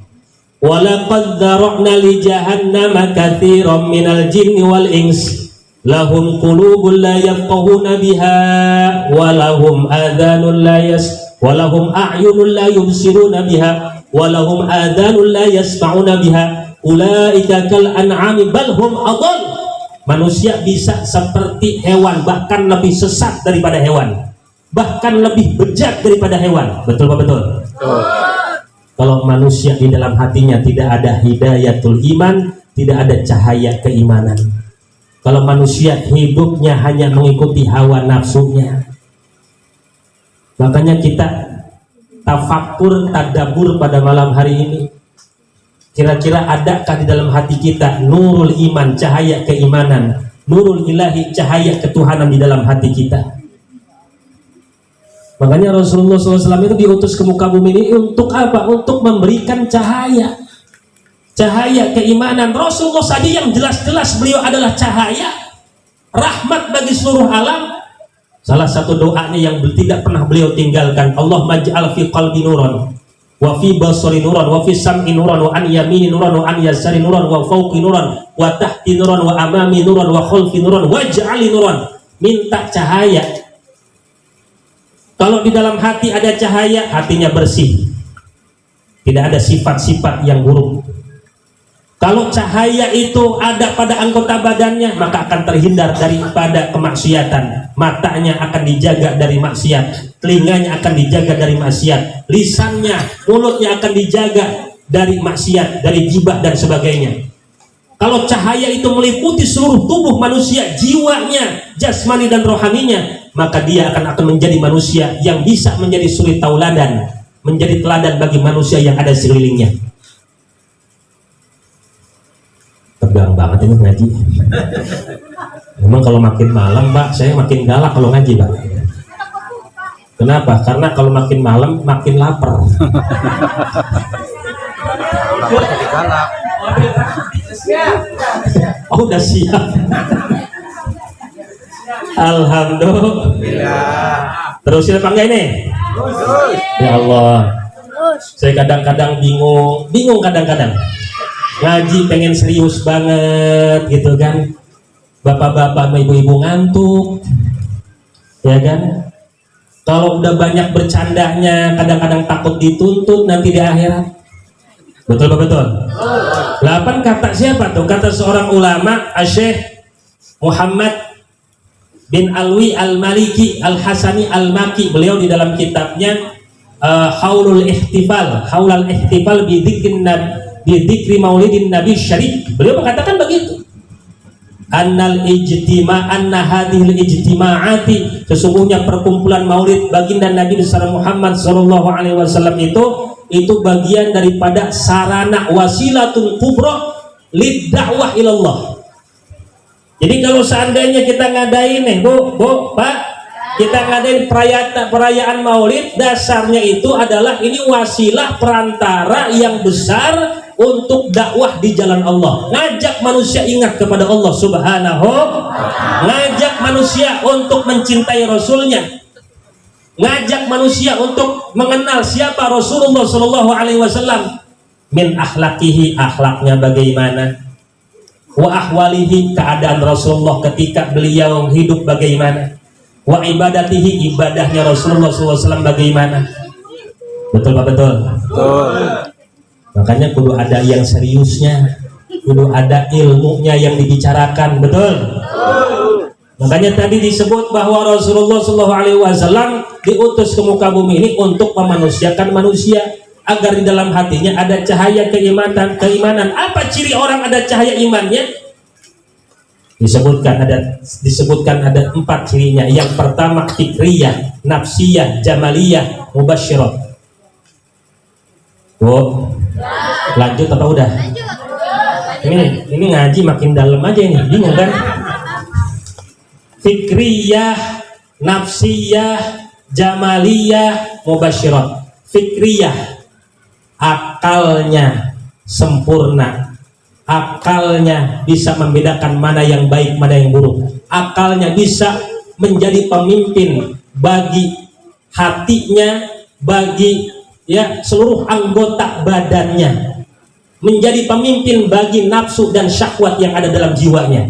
walaqad dzara'na li jahannama katsiran minal jinni wal ins lahum qulubun la yafqahuna biha walahum adhanun walahum a'yunun la yubsiruna biha walahum adhanun la yasma'una biha ulaika kal an'ami bal hum adall. Manusia bisa seperti hewan, bahkan lebih sesat daripada hewan, bahkan lebih bejat daripada hewan. Betul betul. Kalau manusia di dalam hatinya tidak ada hidayatul iman, tidak ada cahaya keimanan. Kalau manusia hidupnya hanya mengikuti hawa nafsunya. Makanya kita tafakkur, tadabbur pada malam hari ini. Kira-kira adakah di dalam hati kita nurul iman, cahaya keimanan, nurul ilahi, cahaya ketuhanan di dalam hati kita? Makanya Rasulullah SAW itu diutus ke muka bumi ini untuk apa? Untuk memberikan cahaya, cahaya keimanan. Rasulullah tadi yang jelas-jelas beliau adalah cahaya, rahmat bagi seluruh alam. Salah satu doanya yang tidak pernah beliau tinggalkan, Allahumma ij'al fi qalbi nuran, wa fi basari nuran, wa fi sam'i nuran, wa an yamini nuran, wa an yasari nuran, wa fawqi nuran, wa tahti nuran, wa amami nuran, wa khalfi nuran, wa ja'ali nuran. Minta cahaya. Kalau di dalam hati ada cahaya, hatinya bersih, tidak ada sifat-sifat yang buruk. Kalau cahaya itu ada pada anggota badannya, maka akan terhindar daripada kemaksiatan. Matanya akan dijaga dari maksiat, telinganya akan dijaga dari maksiat, lisannya, mulutnya akan dijaga dari maksiat, dari gibah dan sebagainya. Kalau cahaya itu meliputi seluruh tubuh manusia, jiwanya, jasmani dan rohaninya, maka dia akan menjadi manusia yang bisa menjadi suri tauladan, menjadi teladan bagi manusia yang ada di sekelilingnya. Tegang banget ini ngaji. Memang kalau makin malam, Pak, saya makin galak kalau ngaji, Pak. Kenapa? Karena kalau makin malam makin lapar. Jadi galak. Oh, udah siap. Alhamdulillah. Terusin apa enggak ini? Ya Allah. Saya kadang-kadang bingung kadang-kadang. Ngaji pengen serius banget gitu kan, bapak-bapak sama ibu-ibu ngantuk ya kan. Kalau udah banyak bercandanya kadang-kadang takut dituntut nanti di akhirat. Betul apa betul? 8 kata siapa tuh? Kata seorang ulama, Syekh Muhammad bin Alwi Al-Maliki Al-Hasani Al-Maki. Beliau di dalam kitabnya Haulul Ihtifal Bidzikri Maulidin Nabi Syarif, beliau mengatakan begitu. Anna hadhil ijtima'ati, sesungguhnya perkumpulan maulid baginda Nabi besar Muhammad sallallahu alaihi wasallam itu bagian daripada sarana wasilatun kubra lid dakwah ilallah. Jadi kalau seandainya kita ngadain nih, Bu, Pak, kita ngadain perayaan maulid, dasarnya itu adalah ini wasilah perantara yang besar untuk dakwah di jalan Allah, ngajak manusia ingat kepada Allah Subhanahu, ngajak manusia untuk mencintai Rasulnya, ngajak manusia untuk mengenal siapa Rasulullah Shallallahu Alaihi Wasallam, min akhlakihi, akhlaknya bagaimana, wa ahwalihi, keadaan Rasulullah ketika beliau hidup bagaimana, wa ibadatihi, ibadahnya Rasulullah SAW bagaimana. Betul Pak? Betul. Makanya kudu ada yang seriusnya, kudu ada ilmunya yang dibicarakan. Betul. Makanya tadi disebut bahwa Rasulullah SAW diutus ke muka bumi ini untuk memanusiakan manusia, agar di dalam hatinya ada cahaya keimanan. Apa ciri orang ada cahaya imannya? Disebutkan ada 4 cirinya. Yang pertama fikriyah, nafsiyah, jamaliyah, mubasyirah. Bu, lanjut apa udah? Ini ngaji makin dalam aja ini, bingung kan? Fikriyah, nafsiyah, jamaliyah, mubasyirah. Fikriyah, akalnya sempurna, akalnya bisa membedakan mana yang baik mana yang buruk, akalnya bisa menjadi pemimpin bagi hatinya, bagi seluruh anggota badannya, menjadi pemimpin bagi nafsu dan syahwat yang ada dalam jiwanya.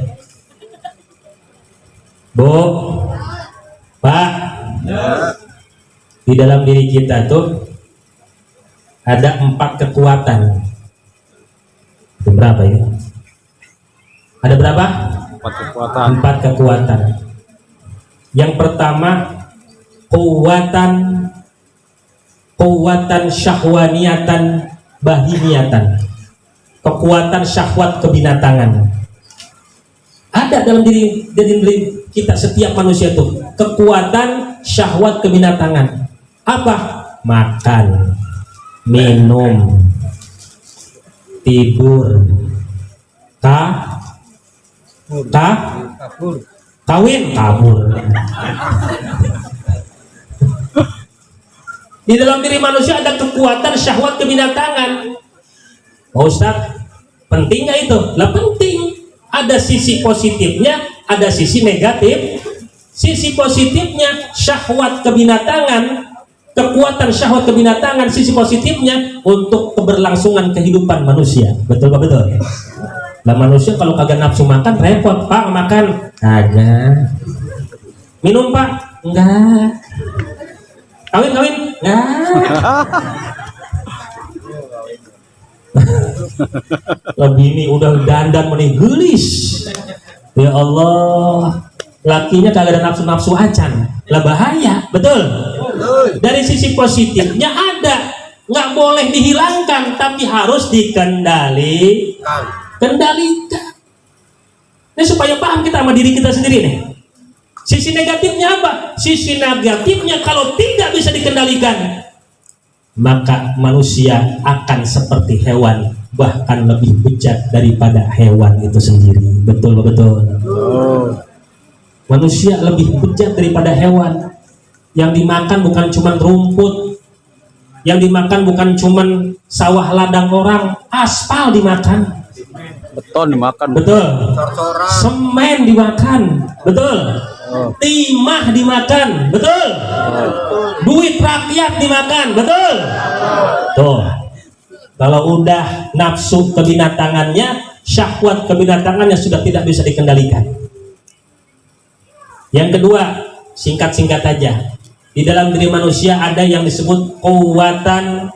Bu, Pak, di dalam diri kita tuh ada 4 kekuatan. Berapa ini? Ada berapa? 4 kekuatan. 4 kekuatan. Yang pertama kekuatan syahwaniatan bahimiatan, kekuatan syahwat kebinatangan. Ada dalam diri kita setiap manusia itu kekuatan syahwat kebinatangan. Apa? Makan, minum, tidur, kawin, kabur. Di dalam diri manusia ada kekuatan syahwat kebinatangan. Pak Ustadz, penting nggak itu? Lah penting. Ada sisi positifnya, ada sisi negatif. Sisi positifnya syahwat kebinatangan, kekuatan syahwat kebinatangan. Sisi positifnya untuk keberlangsungan kehidupan manusia. Betul Pak? Betul. Lah manusia kalau kagak nafsu makan repot. Pak makan? Kagak. Minum Pak? Enggak. Kawin? Nah. Lebih ini udah dandan meni gelis. Ya Allah, lakinya kagak ada nafsu-nafsu acan. Lah bahaya, betul? Dari sisi positifnya ada, nggak boleh dihilangkan, tapi harus kendalikan. Ini supaya paham kita sama diri kita sendiri nih. Sisi negatifnya apa? Sisi negatifnya kalau tidak bisa dikendalikan, maka manusia akan seperti hewan, bahkan lebih bejat daripada hewan itu sendiri. Betul. Manusia lebih bejat daripada hewan. Yang dimakan bukan cuma rumput, yang dimakan bukan cuma sawah ladang orang, aspal dimakan. Beton dimakan. Betul. Semen dimakan. Betul. Timah dimakan. Betul. Duit rakyat dimakan. Betul. Tuh. Kalau udah nafsu kebinatangannya, syahwat kebinatangannya sudah tidak bisa dikendalikan. Yang kedua, singkat-singkat aja. Di dalam diri manusia ada yang disebut kuwatan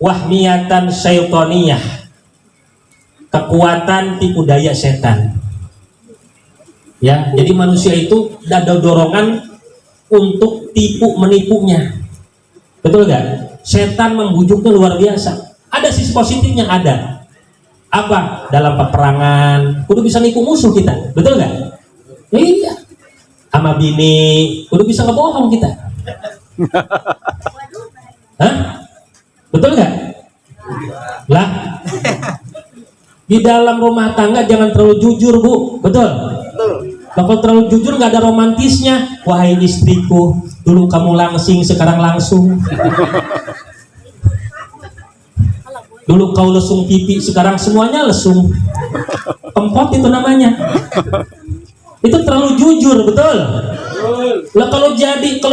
wahmiyatan syaitoniyah, kekuatan tipu daya setan. Ya, jadi manusia itu ada dorongan untuk tipu menipunya. Betul gak? Setan membujuknya luar biasa. Ada sisi positifnya, ada. Apa? Dalam peperangan kudu bisa nipu musuh kita. Betul gak? Iya. Sama bini kudu bisa ngebohong kita. Hah? Betul gak? Lah, di dalam rumah tangga jangan terlalu jujur, Bu. Betul? Kalau terlalu jujur nggak ada romantisnya. Wahai istriku, dulu kamu langsing, sekarang langsung. Dulu kau lesung pipi, sekarang semuanya lesung. Empot itu namanya. Itu terlalu jujur, betul? Lah kalau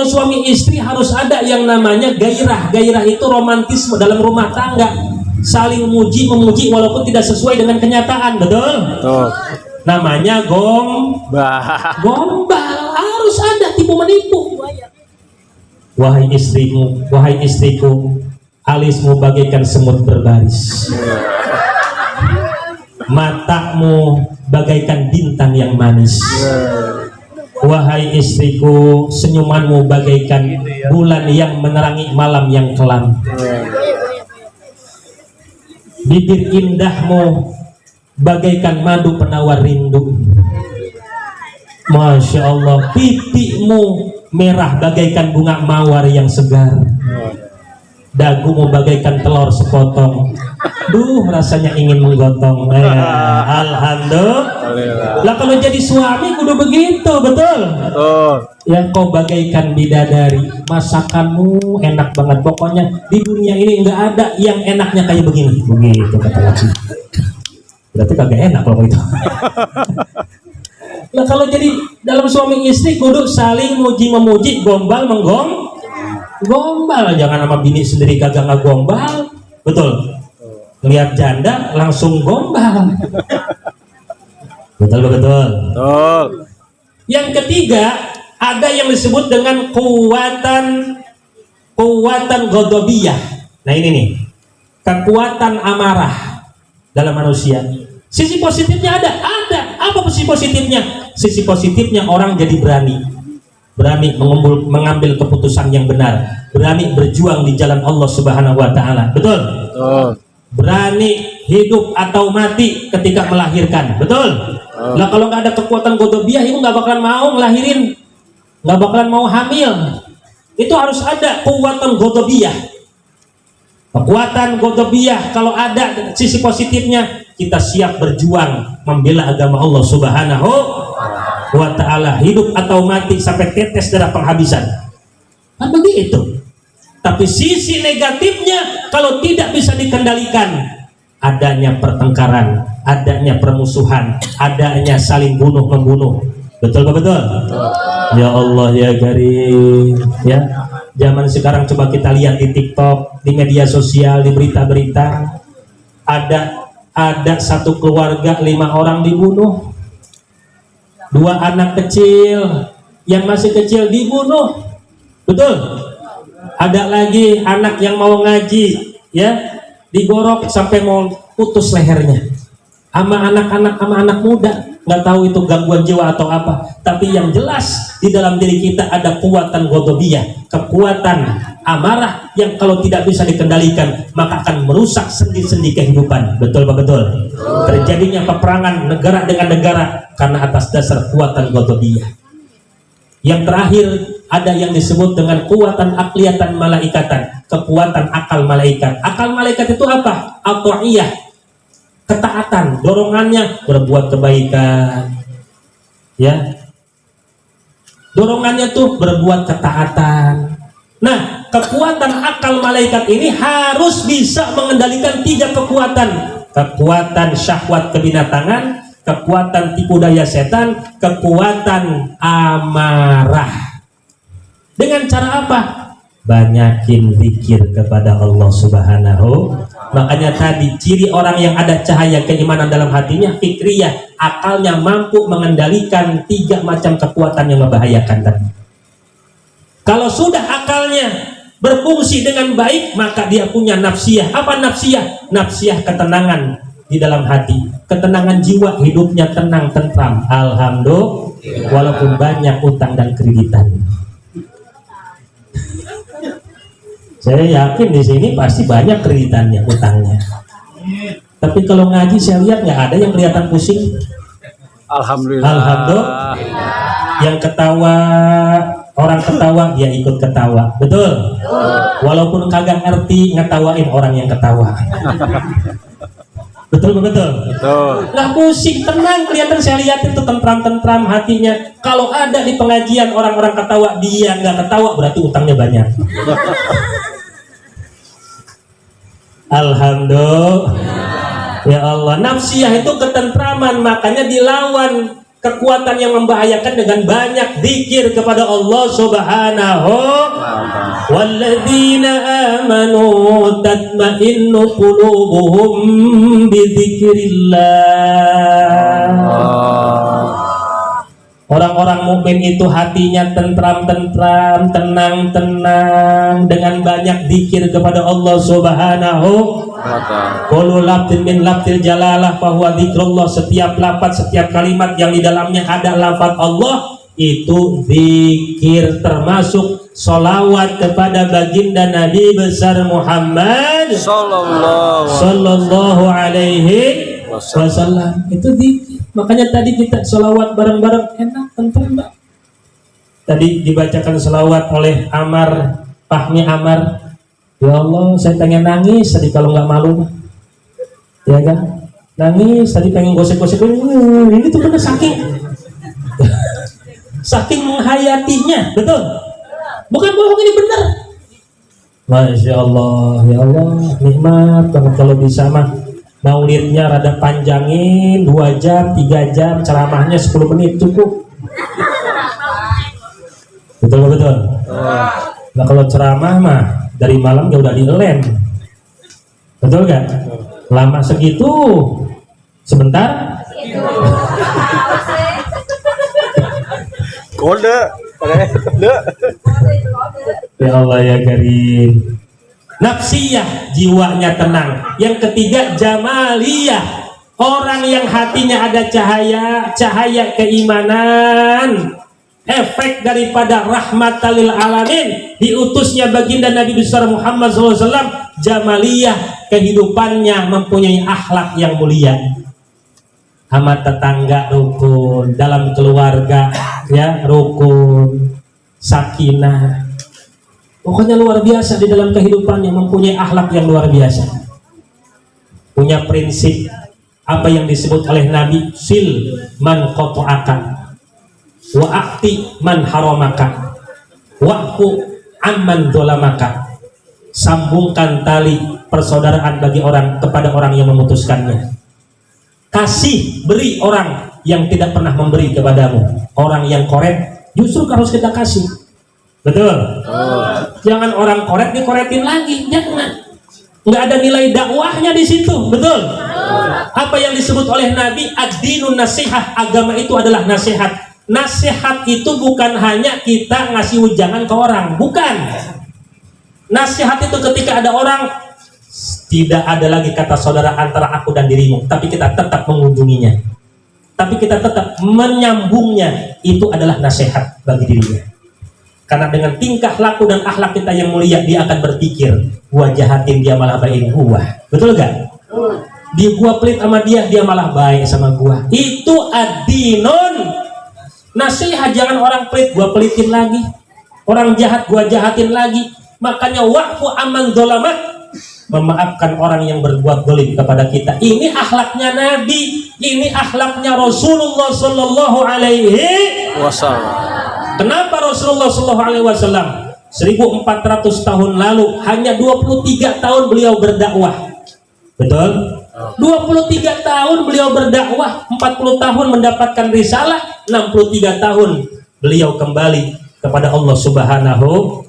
suami istri harus ada yang namanya gairah. Gairah itu romantisme dalam rumah tangga. Saling muji memuji walaupun tidak sesuai dengan kenyataan, betul? Namanya gombal. Harus ada tipu menipu. Wahai istriku, alismu bagaikan semut berbaris, matamu bagaikan bintang yang manis. Wahai istriku, senyumanmu bagaikan bulan yang menerangi malam yang kelam. Bibir indahmu bagaikan madu penawar rindu. Masya Allah. Pipimu merah bagaikan bunga mawar yang segar. Dagumu bagaikan telur sepotong. Duh, rasanya ingin menggotong. Alhamdulillah. Lah kalau jadi suami kudu begitu, betul? Ya, kau bagaikan bidadari, masakanmu enak banget. Pokoknya di dunia ini nggak ada yang enaknya kayak begini. Begitu kata laki. Berarti kagak enak kalau itu. Nah, kalau jadi dalam suami istri kudu saling muji memuji, gombal gombal. Jangan sama bini sendiri kagak ngegombal. Betul. Lihat janda langsung gombal. Betul. Yang ketiga, ada yang disebut dengan kuwatan ghadabiyah. Nah ini nih, kekuatan amarah dalam manusia. Sisi positifnya ada. Apa sisi positifnya? Sisi positifnya orang jadi berani mengambil keputusan yang benar, berani berjuang di jalan Allah Subhanahu wa taala. Betul? Berani hidup atau mati ketika melahirkan. Betul? Nah, kalau nggak ada kekuatan ghadabiyah, ibu nggak bakalan mau ngelahirin, nggak bakalan mau hamil. Itu harus ada kekuatan ghadabiyah. Kekuatan ghadabiyah kalau ada sisi positifnya, kita siap berjuang membela agama Allah Subhanahu wa ta'ala, hidup atau mati sampai tetes darah penghabisan. Kan begitu. Tapi sisi negatifnya kalau tidak bisa dikendalikan, adanya pertengkaran, adanya permusuhan, adanya saling bunuh-membunuh. Betul Pak? Betul? Ya Allah ya Karim. Ya, zaman sekarang coba kita lihat di TikTok, di media sosial, di berita-berita, ada satu keluarga 5 orang dibunuh, 2 anak kecil yang masih kecil dibunuh. Betul? Ada lagi anak yang mau ngaji, ya, digorok sampai mau putus lehernya. Sama anak-anak, sama anak muda, nggak tahu itu gangguan jiwa atau apa. Tapi yang jelas di dalam diri kita ada kekuatan ghadabiyah, kekuatan amarah yang kalau tidak bisa dikendalikan maka akan merusak sendi-sendi kehidupan. Betul Pak? Betul. Terjadinya peperangan negara dengan negara karena atas dasar kekuatan ghadabiyah. Yang terakhir ada yang disebut dengan kekuatan akliyatan malaikatan, kekuatan akal malaikat. Akal malaikat itu apa? At-ta'iyah, ketaatan, dorongannya berbuat kebaikan, ya, dorongannya tuh berbuat ketaatan. Nah, kekuatan akal malaikat ini harus bisa mengendalikan 3 kekuatan: kekuatan syahwat kebinatangan, kekuatan tipu daya setan, kekuatan amarah. Dengan cara apa? Banyakin zikir kepada Allah Subhanahu. Makanya tadi ciri orang yang ada cahaya keimanan dalam hatinya, fikriyah, akalnya mampu mengendalikan 3 macam kekuatan yang membahayakan tadi. Kalau sudah akalnya berfungsi dengan baik, maka dia punya nafsiyah. Apa nafsiyah? Nafsiyah ketenangan di dalam hati, ketenangan jiwa, hidupnya tenang, tentram. Alhamdulillah, walaupun banyak utang dan kreditan. Saya yakin di sini pasti banyak kreditannya, utangnya. Tapi kalau ngaji saya lihat nggak ada yang kelihatan pusing. Alhamdulillah. Alhamdulillah. Yang ketawa, orang ketawa dia ikut ketawa, betul? Walaupun kagak ngerti ngetawain orang yang ketawa. Betul betul. Betul. Nggak pusing, tenang, kelihatan saya lihat itu tentram-tentram hatinya. Kalau ada di pengajian orang-orang ketawa, dia nggak ketawa berarti utangnya banyak. Alhamdulillah. Ya Allah, nafsiyah itu ketentraman, makanya dilawan kekuatan yang membahayakan dengan banyak zikir kepada Allah Subhanahu. Walladzina amanu tatma'innu qulubuhum bidzikrillah. Orang-orang mukmin itu hatinya tentram-tentram, tenang-tenang dengan banyak zikir kepada Allah Subhanahu. Qulu labdin min labdil jalalah fahuwa dzikrullah. Setiap lafaz, setiap kalimat yang di dalamnya ada lafaz Allah itu zikir, termasuk sholawat kepada baginda Nabi besar Muhammad sallallahu alaihi wasallam. Itu zikir. Makanya tadi kita sholawat bareng-bareng enak, tentram Mbak. Tadi dibacakan sholawat oleh Amar, Fahmi Amar. Ya Allah, saya pengen nangis tadi kalau nggak malu, ya kan? Nangis tadi pengen gosek-gosek. Ini tuh bener saking menghayatinya, betul? Bukan bohong, ini bener. Masya Allah, ya Allah, nikmat kalau bisa mah. Maulidnya rada panjangin 2 jam, 3 jam, ceramahnya 10 menit cukup. Betul. Nah kalau ceramah mah dari malam ya udah dilem. Betul gak? Lama segitu, sebentar. Kode. Ya Allah ya Karim. Nafsiyah, jiwanya tenang. Yang ketiga jamaliyah, orang yang hatinya ada cahaya keimanan, efek daripada rahmatalil alamin, diutusnya baginda Nabi besar Muhammad SAW. Jamaliyah, kehidupannya mempunyai akhlak yang mulia, sama tetangga rukun, dalam keluarga ya rukun, sakinah. Pokoknya luar biasa di dalam kehidupannya, mempunyai akhlak yang luar biasa. Punya prinsip apa yang disebut oleh Nabi, sil man qata'aka wa aqti man haramaka wa'fu amman dolamaka. Sambungkan tali persaudaraan bagi orang kepada orang yang memutuskannya. Kasih, beri orang yang tidak pernah memberi kepadamu. Orang yang koret justru harus kita kasih. Betul. Jangan orang koret dikoretin lagi, jangan. Nggak ada nilai dakwahnya di situ, betul. Apa yang disebut oleh Nabi ad-dinun nasihah, agama itu adalah nasihat. Nasihat itu bukan hanya kita ngasih ujangan ke orang, bukan. Nasihat itu ketika ada orang Tidak ada lagi kata saudara antara aku dan dirimu, tapi kita tetap mengunjunginya, tapi kita tetap menyambungnya. Itu adalah nasihat bagi dirinya. Karena dengan tingkah laku dan akhlak kita yang mulia, dia akan berpikir, gua jahatin dia malah baik gua. Betul gak? Dia gua pelit sama dia, dia malah baik sama gua. Itu ad-dinun nasihat. Jangan orang pelit gua pelitin lagi, orang jahat gua jahatin lagi. Makanya wa'fu amman dzalamak, memaafkan orang yang berbuat zalim kepada kita. Ini akhlaknya Nabi, ini akhlaknya Rasulullah Sallallahu Alaihi Wasallam. Kenapa Rasulullah Sallallahu Alaihi Wasallam 1400 tahun lalu hanya 23 tahun beliau berdakwah? Betul? 23 tahun beliau berdakwah, 40 tahun mendapatkan risalah, 63 tahun beliau kembali kepada Allah Subhanahu.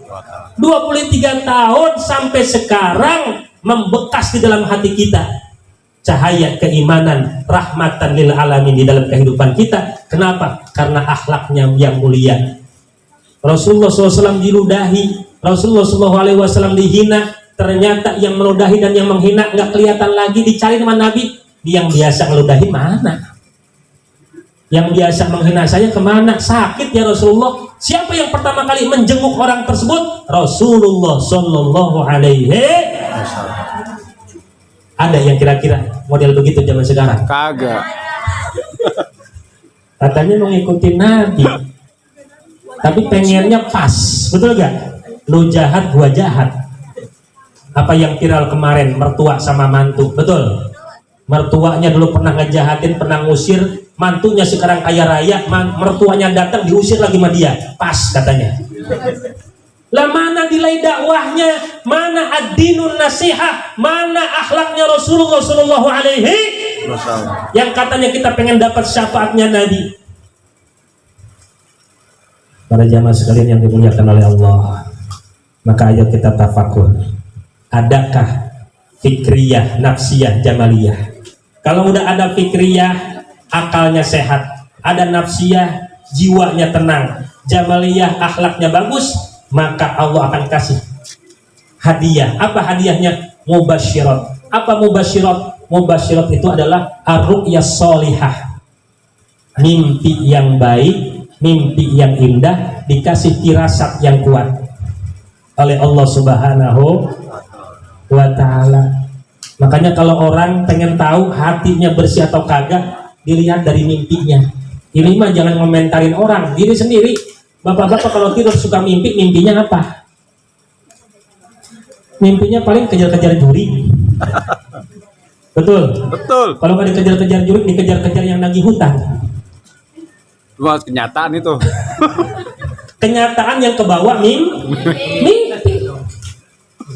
23 tahun sampai sekarang membekas di dalam hati kita cahaya keimanan, rahmatan lil alamin di dalam kehidupan kita. Kenapa? Karena akhlaknya yang mulia. Rasulullah SAW diludahi, Rasulullah SAW dihina. Ternyata yang meludahi dan yang menghina nggak kelihatan lagi, dicari sama Nabi. Yang biasa meludahi mana? Yang biasa menghina saya kemana? Sakit ya Rasulullah. Siapa yang pertama kali menjenguk orang tersebut? Rasulullah Sallallahu Alaihi Wasallam. Ada yang kira-kira model begitu zaman sekarang? Kagak. Katanya mengikuti Nabi, tapi pengennya pas, betul gak? Lu jahat, gua jahat. Apa yang viral kemarin, mertua sama mantu, betul? Mertuanya dulu pernah ngejahatin, pernah ngusir, mantunya sekarang kaya raya, mertuanya datang diusir lagi sama dia, pas katanya. Lah mana nilai dakwahnya, mana ad-dinun nasihat, mana akhlaknya Rasulullah Sallallahu Alaihi Wasallam yang katanya kita pengen dapat syafaatnya Nabi. Para jamaah sekalian yang dimuliakan oleh Allah, maka ayo kita tafakur. Adakah fikriyah, nafsiyah, jamaliyah? Kalau udah ada fikriyah, akalnya sehat, ada nafsiyah, jiwanya tenang, jamaliyah, akhlaknya bagus, maka Allah akan kasih hadiah. Apa hadiahnya? Mubasyirat. Apa mubasyirat? Mubasyirat itu adalah ar-ru'yah sholihah, mimpi yang baik, mimpi yang indah, dikasih firasat yang kuat oleh Allah Subhanahu wa ta'ala. Makanya kalau orang pengen tahu hatinya bersih atau kagak, dilihat dari mimpinya. Ini mah jangan komentarin orang, diri sendiri. Bapak-bapak kalau tidur suka mimpi, mimpinya apa? Mimpinya paling kejar-kejar juri. Betul? Betul. Kalau nggak dikejar-kejar juri, dikejar-kejar yang nagih hutang. Cuma kenyataan itu. Kenyataan yang kebawa mimpi.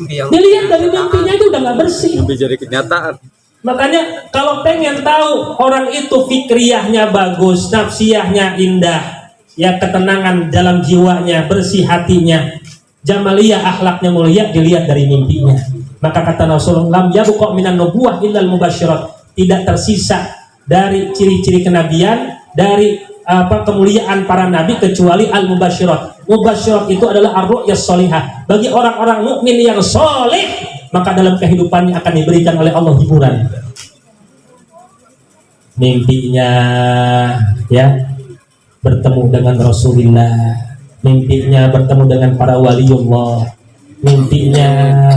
Dilihat dari mimpinya itu udah nggak bersih. Mimpi jadi kenyataan. Makanya kalau pengen tahu orang itu fikriyahnya bagus, nafsiyahnya indah, ya ketenangan dalam jiwanya, bersih hatinya, jamaliyah, akhlaknya mulia, dilihat dari mimpinya. Maka kata Rasulullah, lam yabqa minan nubuwah illal mubasyirat. Tidak tersisa dari ciri-ciri kenabian, dari kemuliaan para nabi kecuali al-mubasyirat. Mubasyirat itu adalah ar-ru'yah sholihah. Bagi orang-orang mukmin yang soleh, maka dalam kehidupannya akan diberikan oleh Allah hiburan. Mimpinya ya bertemu dengan Rasulullah, mimpinya bertemu dengan para waliullah, mimpinya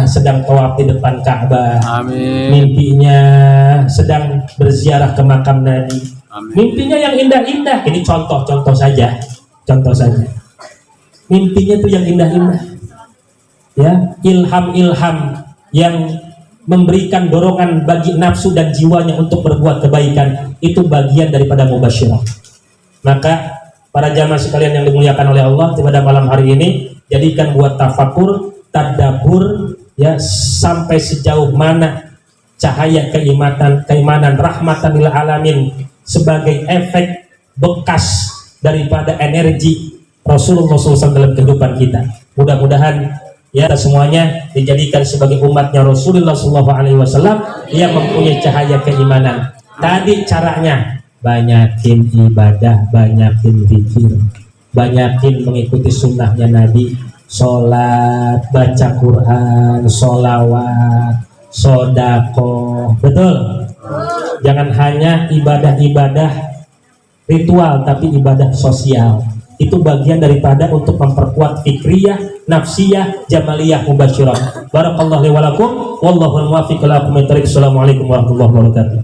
sedang tawaf di depan Ka'bah. Amin. Mimpinya sedang berziarah ke makam Nabi. Amin. Mimpinya yang indah-indah. Ini contoh saja. Mimpinya tuh yang indah-indah. Ya, ilham-ilham yang memberikan dorongan bagi nafsu dan jiwanya untuk berbuat kebaikan, itu bagian daripada mubasyirah. Maka para jamaah sekalian yang dimuliakan oleh Allah, pada malam hari ini jadikan buat tafakur, tadabbur, ya, sampai sejauh mana cahaya keimanan rahmatan lil alamin sebagai efek bekas daripada energi Rasulullah SAW dalam kehidupan kita. Mudah-mudahan ya semuanya dijadikan sebagai umatnya Rasulullah SAW yang mempunyai cahaya keimanan. Tadi caranya banyakin ibadah, banyakin zikir, banyakin mengikuti sunnahnya Nabi, sholat, baca Quran, sholawat, sodako. Betul? Jangan hanya ibadah-ibadah ritual, tapi ibadah sosial. Itu bagian daripada untuk memperkuat fikriyah, nafsiyah, jamaliyah, mubasyirah. Barakallahu li wa lakum, wallahu al-muwaffiq ila aqwamit thoriq. Assalamualaikum warahmatullahi wabarakatuh.